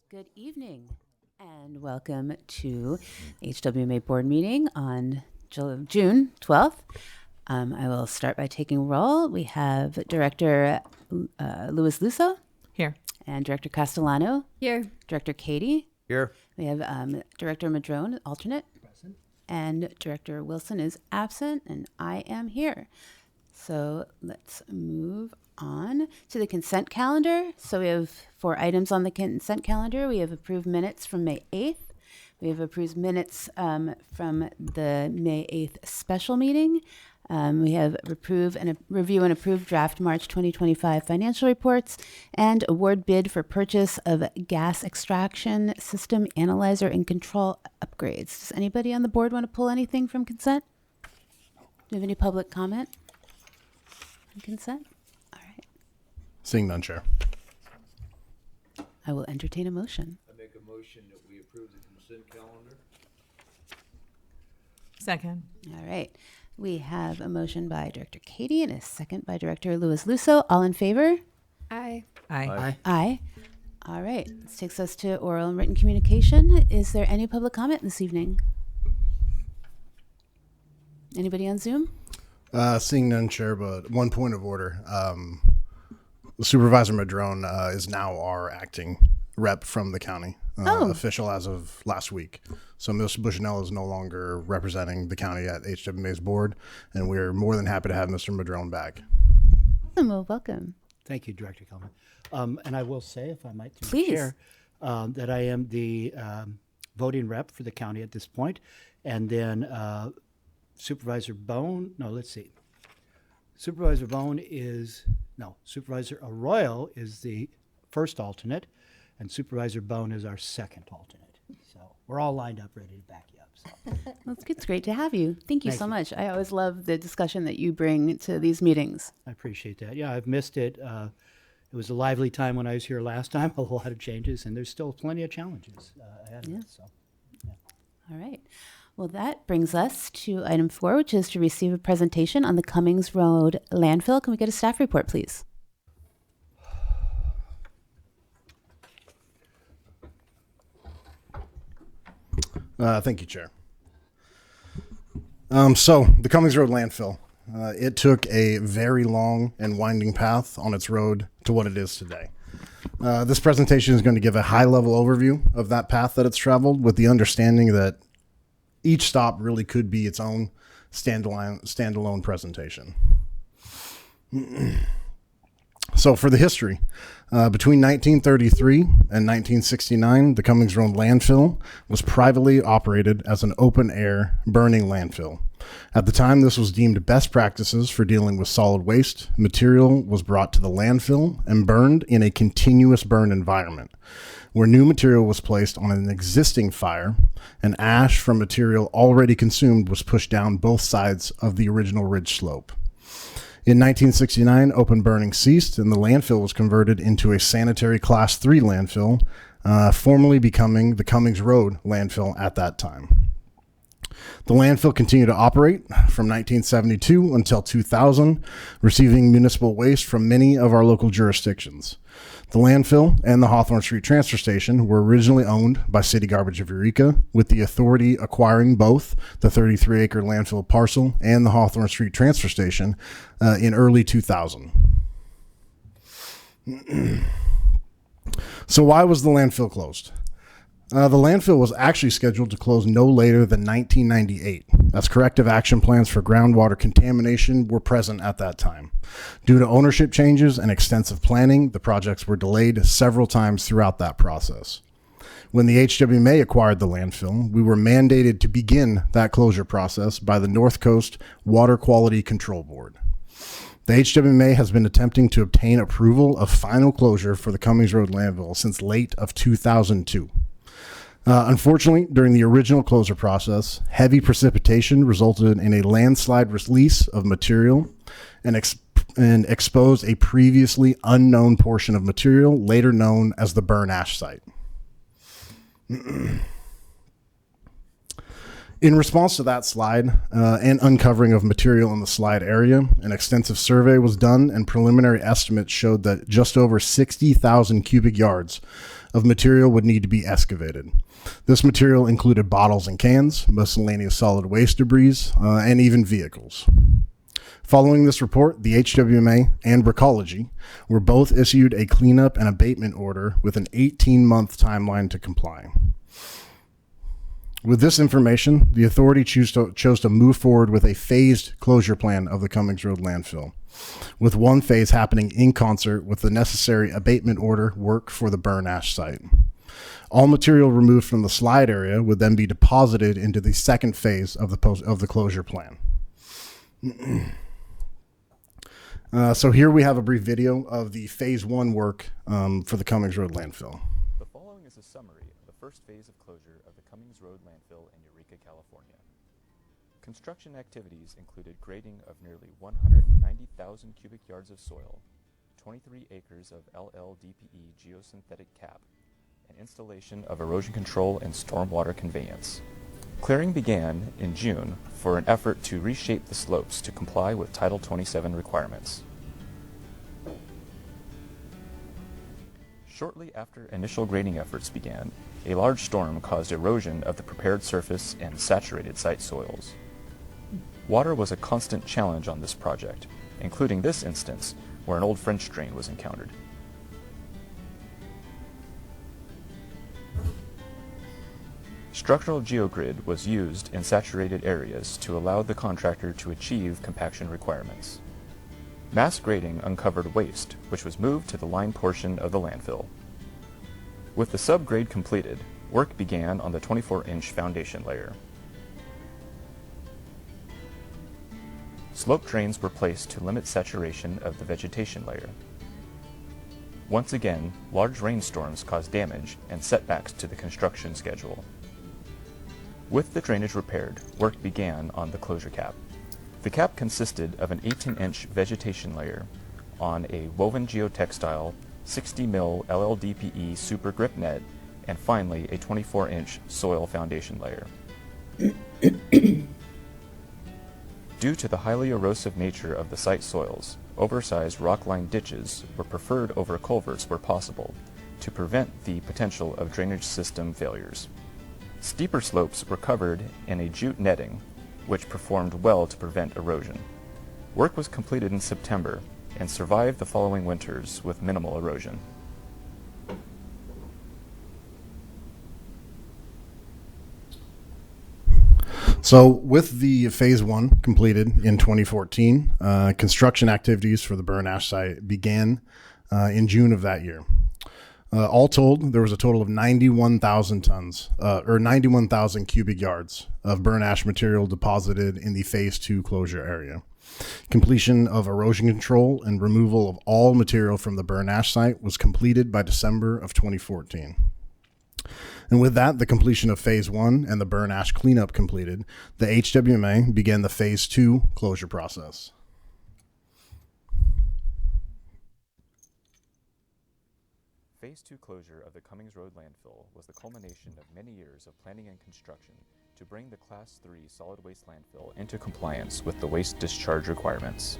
Good evening and welcome to HWMA board meeting on June 12th. I will start by taking roll. We have Director Luis Lusso Here. and Director Castellano. Here. Director Katie. Here. We have Director Madrone, alternate. Present. And Director Wilson is absent, and I am here. So let's move on to the consent calendar. So we have 4 items on the consent calendar. We have approved minutes from May 8th. We have approved minutes from the May 8th special meeting. We have review and approve draft March 2025 financial reports and award bid for purchase of gas extraction system analyzer and control upgrades. Does anybody on the board want to pull anything from consent? Do you have any public comment on consent? All right. Seeing none, Chair. I will entertain a motion. I make a motion that we approve the consent calendar. Second. All right. We have a motion by Director Katie and a second by Director Luis Lusso. All in favor? Aye. Aye. Aye. All right. This takes us to oral and written communication. Is there any public comment this evening? Anybody on Zoom? Seeing none, Chair, but one point of order. Supervisor Madrone is now our acting rep from the county, official as of last week. So Mr. Bushnell is no longer representing the county at HWMA's board, and we're more than happy to have Mr. Madrone back. Awesome. Well, welcome. Thank you, Director Kelman. And I will say, if I might, through the Please. chair, that I am the voting rep for the county at this point. And then Supervisor Supervisor Arroyo is the first alternate, and Supervisor Bone is our second alternate. So we're all lined up, ready to back you up. So. Well, it's great to have you. Thank you Thank so you. much. I always love the discussion that you bring to these meetings. I appreciate that. Yeah, I've missed it. It was a lively time when I was here last time, a lot of changes, and there's still plenty of challenges ahead of us. So. All right. Well, that brings us to item 4, which is to receive a presentation on the Cummings Road landfill. Can we get a staff report, please? Thank you, Chair. So the Cummings Road landfill, it took a very long and winding path on its road to what it is today. This presentation is going to give a high-level overview of that path that it's traveled, with the understanding that each stop really could be its own standalone presentation. So for the history, between 1933 and 1969, the Cummings Road landfill was privately operated as an open-air burning landfill. At the time, this was deemed best practices for dealing with solid waste. Material was brought to the landfill and burned in a continuous burn environment, where new material was placed on an existing fire, and ash from material already consumed was pushed down both sides of the original ridge slope. In 1969, open burning ceased, and the landfill was converted into a sanitary Class 3 landfill, formally becoming the Cummings Road landfill at that time. The landfill continued to operate from 1972 until 2000, receiving municipal waste from many of our local jurisdictions. The landfill and the Hawthorne Street Transfer Station were originally owned by City Garbage of Eureka, with the authority acquiring both the 33-acre landfill parcel and the Hawthorne Street Transfer Station in early 2000. So why was the landfill closed? The landfill was actually scheduled to close no later than 1998, as corrective action plans for groundwater contamination were present at that time. Due to ownership changes and extensive planning, the projects were delayed several times throughout that process. When the HWMA acquired the landfill, we were mandated to begin that closure process by the North Coast Water Quality Control Board. The HWMA has been attempting to obtain approval of final closure for the Cummings Road landfill since late of 2002. Unfortunately, during the original closure process, heavy precipitation resulted in a landslide release of material and exposed a previously unknown portion of material, later known as the burn ash site. In response to that slide and uncovering of material in the slide area, an extensive survey was done, and preliminary estimates showed that just over 60,000 cubic yards of material would need to be excavated. This material included bottles and cans, miscellaneous solid waste debris, and even vehicles. Following this report, the HWMA and Recology were both issued a cleanup and abatement order with an 18-month timeline to comply. With this information, the authority chose to move forward with a phased closure plan of the Cummings Road landfill, with one phase happening in concert with the necessary abatement order work for the burn ash site. All material removed from the slide area would then be deposited into the second phase of the closure plan. So here we have a brief video of the phase 1 work for the Cummings Road landfill. The following is a summary of the first phase of closure of the Cummings Road landfill in Eureka, California. Construction activities included grading of nearly 190,000 cubic yards of soil, 23 acres of LLDPE geosynthetic cap, and installation of erosion control and stormwater conveyance. Clearing began in June for an effort to reshape the slopes to comply with Title 27 requirements. Shortly after initial grading efforts began, a large storm caused erosion of the prepared surface and saturated site soils. Water was a constant challenge on this project, including this instance where an old French drain was encountered. Structural geogrid was used in saturated areas to allow the contractor to achieve compaction requirements. Mass grading uncovered waste, which was moved to the line portion of the landfill. With the subgrade completed, work began on the 24-inch foundation layer. Slope drains were placed to limit saturation of the vegetation layer. Once again, large rainstorms caused damage and setbacks to the construction schedule. With the drainage repaired, work began on the closure cap. The cap consisted of an 18-inch vegetation layer on a woven geotextile 60 mil LLDPE super grip net, and finally a 24-inch soil foundation layer. Due to the highly erosive nature of the site soils, oversized rock-lined ditches were preferred over culverts where possible to prevent the potential of drainage system failures. Steeper slopes were covered in a jute netting, which performed well to prevent erosion. Work was completed in September and survived the following winters with minimal erosion. So with the phase 1 completed in 2014, construction activities for the burn ash site began in June of that year. All told, there was a total of 91,000 tons, or 91,000 cubic yards of burn ash material deposited in the phase 2 closure area. Completion of erosion control and removal of all material from the burn ash site was completed by December of 2014. And with that, the completion of phase 1 and the burn ash cleanup completed, the HWMA began the phase 2 closure process. Phase 2 closure of the Cummings Road landfill was the culmination of many years of planning and construction to bring the Class 3 solid waste landfill into compliance with the waste discharge requirements.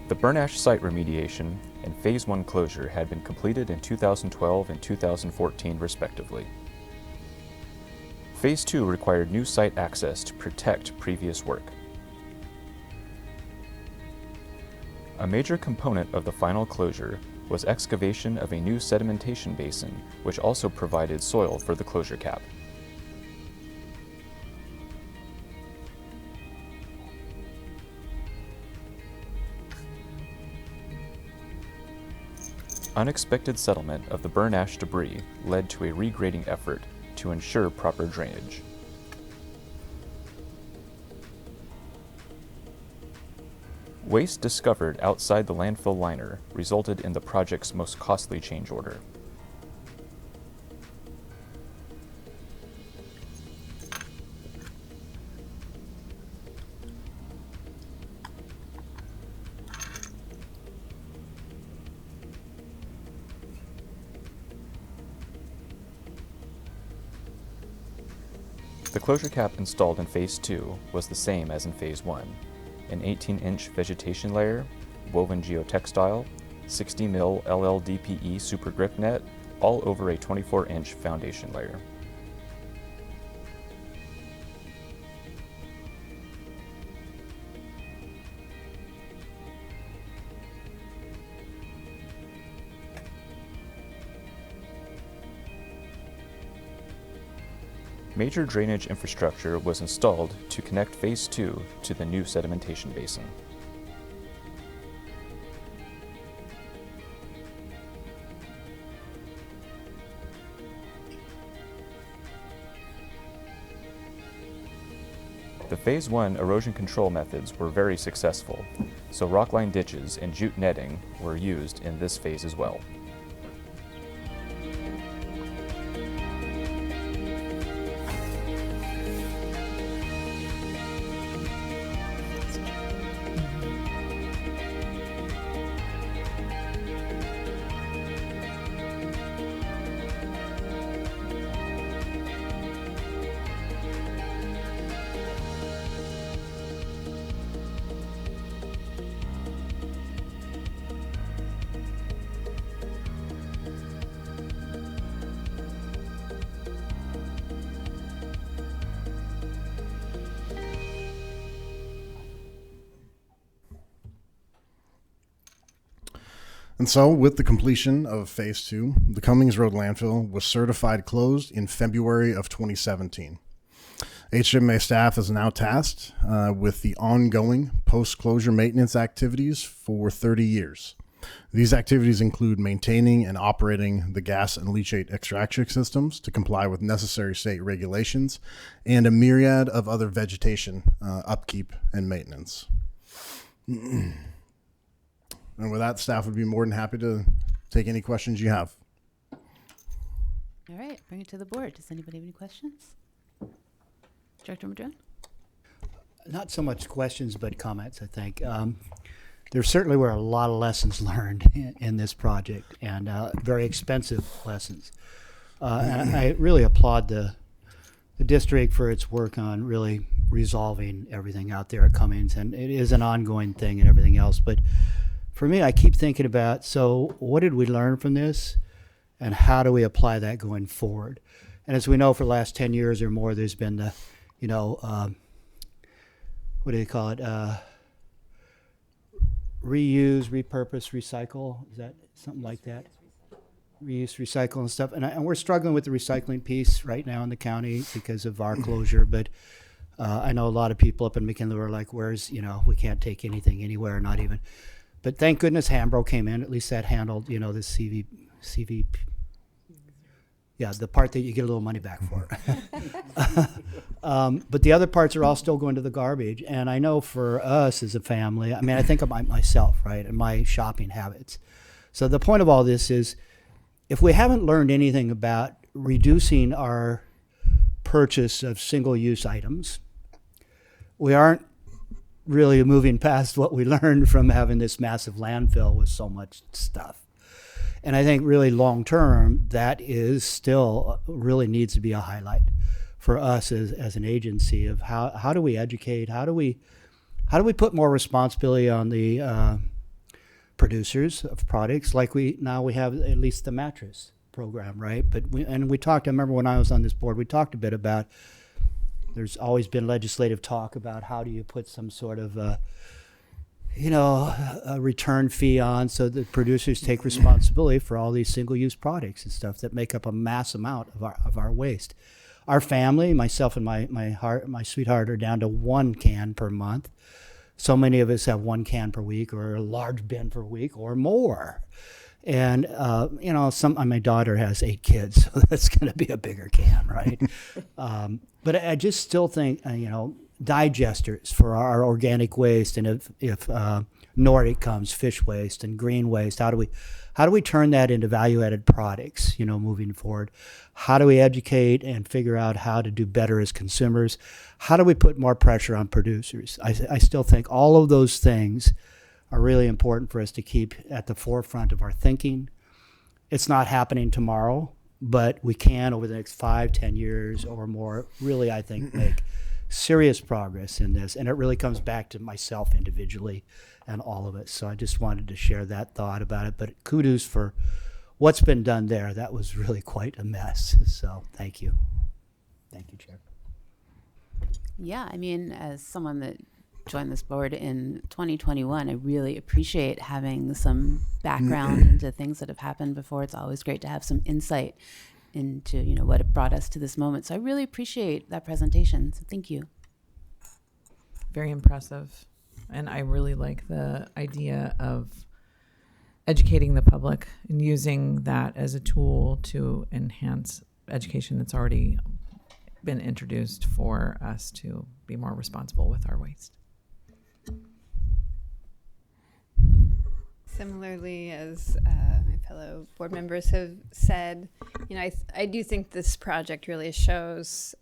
The burn ash site remediation and Phase 1 closure had been completed in 2012 and 2014 respectively. Phase 2 required new site access to protect previous work. A major component of the final closure was excavation of a new sedimentation basin, which also provided soil for the closure cap. Unexpected settlement of the burn ash debris led to a regrading effort to ensure proper drainage. Waste discovered outside the landfill liner resulted in the project's most costly change order. The closure cap installed in Phase 2 was the same as in Phase 1, an 18-inch vegetation layer, woven geotextile, 60 mil LLDPE super grip net, all over a 24-inch foundation layer. Major drainage infrastructure was installed to connect Phase 2 to the new sedimentation basin. The Phase 1 erosion control methods were very successful, so rockline ditches and jute netting were used in this phase as well. And so, with the completion of Phase 2, the Cummings Road landfill was certified closed in February of 2017. HMA staff is now tasked with the ongoing post-closure maintenance activities for 30 years. These activities include maintaining and operating the gas and leachate extraction systems to comply with necessary state regulations and a myriad of other vegetation upkeep and maintenance. And with that, staff would be more than happy to take any questions you have. All right, bring it to the board. Does anybody have any questions? Director Madrone? Not so much questions, but comments, I think. There certainly were a lot of lessons learned in this project, and very expensive lessons. And I really applaud the district for its work on really resolving everything out there at Cummings, and it is an ongoing thing and everything else. But for me, I keep thinking about, so what did we learn from this, and how do we apply that going forward? And as we know, for the last 10 years or more, there's been the, what do you call it? Reuse, repurpose, recycle. Is that something like that? Reuse, recycle, and stuff. And we're struggling with the recycling piece right now in the county because of our closure. But I know a lot of people up in McKinley were like, where's, we can't take anything anywhere, not even. But thank goodness Hambro came in. At least that handled, the CV. Yeah, the part that you get a little money back for. But the other parts are all still going to the garbage. And I know for us as a family, I mean, I think about myself, right, and my shopping habits. So the point of all this is, if we haven't learned anything about reducing our purchase of single-use items, we aren't really moving past what we learned from having this massive landfill with so much stuff. And I think really long term, that is still really needs to be a highlight for us as an agency of how do we educate, how do we put more responsibility on the producers of products, like we have at least the mattress program, right? But we talked, I remember when I was on this board, we talked a bit about, there's always been legislative talk about how do you put some sort of a return fee on so that producers take responsibility for all these single-use products and stuff that make up a mass amount of our waste. Our family, myself and my sweetheart, are down to 1 can per month. So many of us have 1 can per week, or a large bin per week, or more. And my daughter has 8 kids, so that's going to be a bigger can, right? But I just still think, digesters for our organic waste, and if Nordic comes, fish waste and green waste, how do we turn that into value-added products, moving forward? How do we educate and figure out how to do better as consumers? How do we put more pressure on producers? I still think all of those things are really important for us to keep at the forefront of our thinking. It's not happening tomorrow. but we can over the next 5-10 years or more really, I think, make serious progress in this. And it really comes back to myself individually and all of it. So I just wanted to share that thought about it. But kudos for what's been done there. That was really quite a mess. So thank you. Thank you, Chair. Yeah, I mean, as someone that joined this board in 2021, I really appreciate having some background into things that have happened before. It's always great to have some insight into, you know, what brought us to this moment. So I really appreciate that presentation. So thank you. Very impressive. And I really like the idea of educating the public and using that as a tool to enhance education that's already been introduced for us to be more responsible with our waste. Similarly, as my fellow board members have said, you know, I do think this project really shows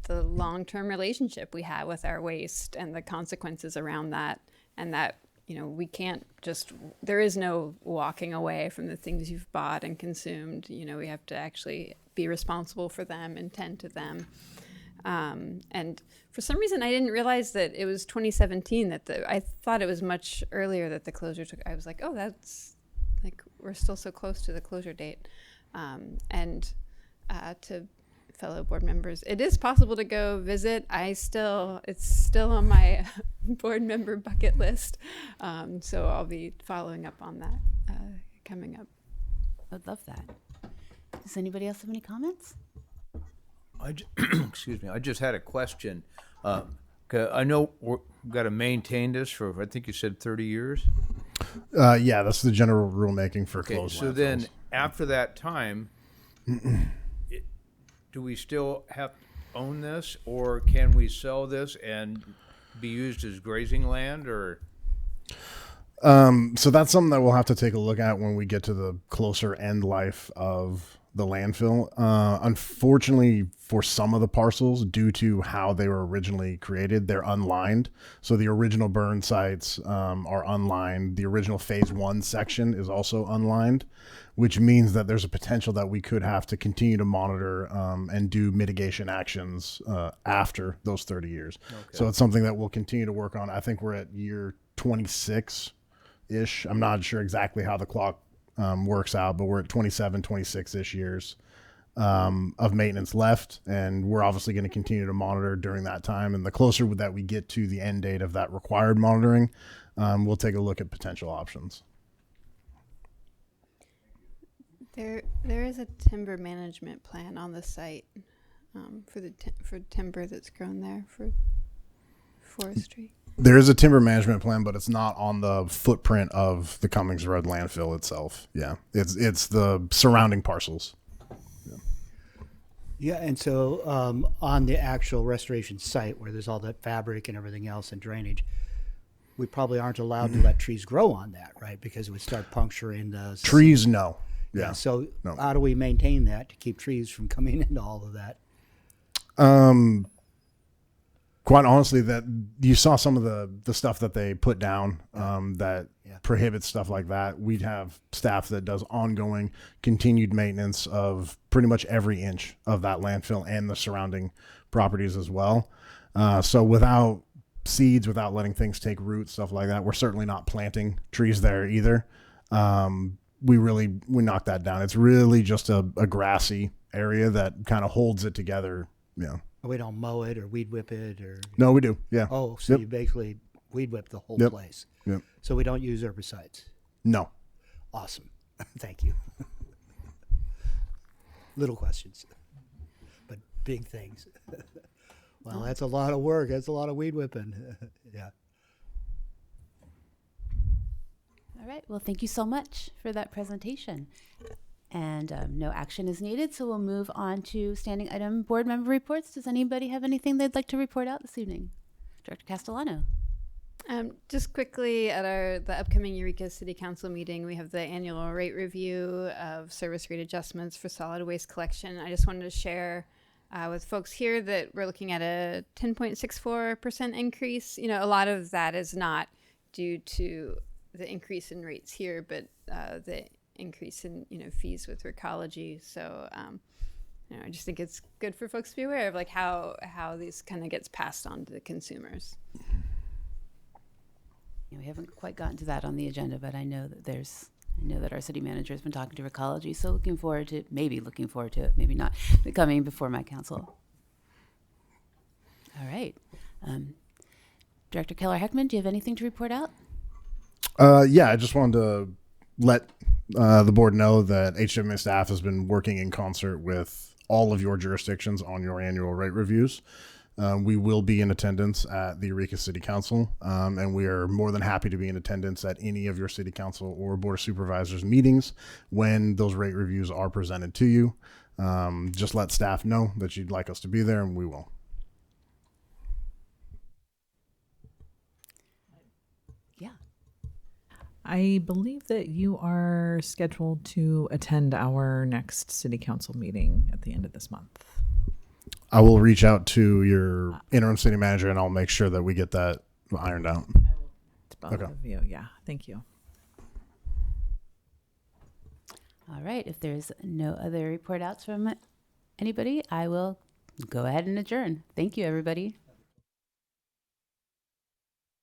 the long-term relationship we have with our waste and the consequences around that, and that, you know, we can't just, there is no walking away from the things you've bought and consumed. You know, we have to actually be responsible for them and tend to them. And for some reason, I didn't realize that it was 2017 that I thought it was much earlier that the closure took. I was like, oh, that's like, we're still so close to the closure date. And to fellow board members, it is possible to go visit. It's still on my board member bucket list. So I'll be following up on that coming up. I'd love that. Does anybody else have any comments? Excuse me, I just had a question. 'Cause I know we've got to maintain this for, I think you said 30 years? Yeah, that's the general rulemaking for Okay, closed so landfills. then after that time, do we still have to own this, or can we sell this and be used as grazing land, or? So that's something that we'll have to take a look at when we get to the closer end life of the landfill. Unfortunately, for some of the parcels, due to how they were originally created, they're unlined. So the original burn sites are unlined. The original phase 1 section is also unlined, which means that there's a potential that we could have to continue to monitor and do mitigation actions after those 30 years. Okay. So it's something that we'll continue to work on. I think we're at year 26-ish. I'm not sure exactly how the clock works out, but we're at 27, 26-ish years of maintenance left, and we're obviously going to continue to monitor during that time. And the closer that we get to the end date of that required monitoring, we'll take a look at potential options. There is a timber management plan on the site for timber that's grown there for forestry. There is a timber management plan, but it's not on the footprint of the Cummings Road landfill itself. Yeah, it's the surrounding parcels. Yeah, and so on the actual restoration site where there's all that fabric and everything else and drainage, we probably aren't allowed to let trees grow on that, right? Because it would start puncturing the trees. No. Yeah. So no. How do we maintain that to keep trees from coming into all of that? Quite honestly, that you saw some of the stuff that they put down that prohibits stuff like that. We'd have staff that does ongoing, continued maintenance of pretty much every inch of that landfill and the surrounding properties as well. So without seeds, without letting things take root, stuff like that, we're certainly not planting trees there either. We knock that down. It's really just a grassy area that kind of holds it together. Yeah. We don't mow it or weed whip it or. No, we do. Yeah. Oh, so you basically weed whip the whole place. Yep. So we don't use herbicides. No. Awesome. Thank you. Little questions, but big things. Well, that's a lot of work. That's a lot of weed whipping. Yeah. All right. Well, thank you so much for that presentation. And no action is needed, so we'll move on to standing item board member reports. Does anybody have anything they'd like to report out this evening? Director Castellano. Just quickly, at the upcoming Eureka City Council meeting, we have the annual rate review of service rate adjustments for solid waste collection. I just wanted to share with folks here that we're looking at a 10.64% increase. You know, a lot of that is not due to the increase in rates here, but the increase in fees with Recology. So I just think it's good for folks to be aware of like how these kind of gets passed on to the consumers. We haven't quite gotten to that on the agenda, but I know that our city manager has been talking to Recology, so looking forward to it, maybe not, coming before my council. All right. Director Keller-Heckman, do you have anything to report out? Yeah, I just wanted to let the board know that HWMA staff has been working in concert with all of your jurisdictions on your annual rate reviews. We will be in attendance at the Eureka City Council, and we are more than happy to be in attendance at any of your city council or board of supervisors meetings when those rate reviews are presented to you. Just let staff know that you'd like us to be there, and we will. Yeah. I believe that you are scheduled to attend our next city council meeting at the end of this month. I will reach out to your interim city manager, and I'll make sure that we get that ironed out. It's both Okay. of you. Yeah. Thank you. All right. If there's no other report outs from anybody, I will go ahead and adjourn. Thank you, everybody.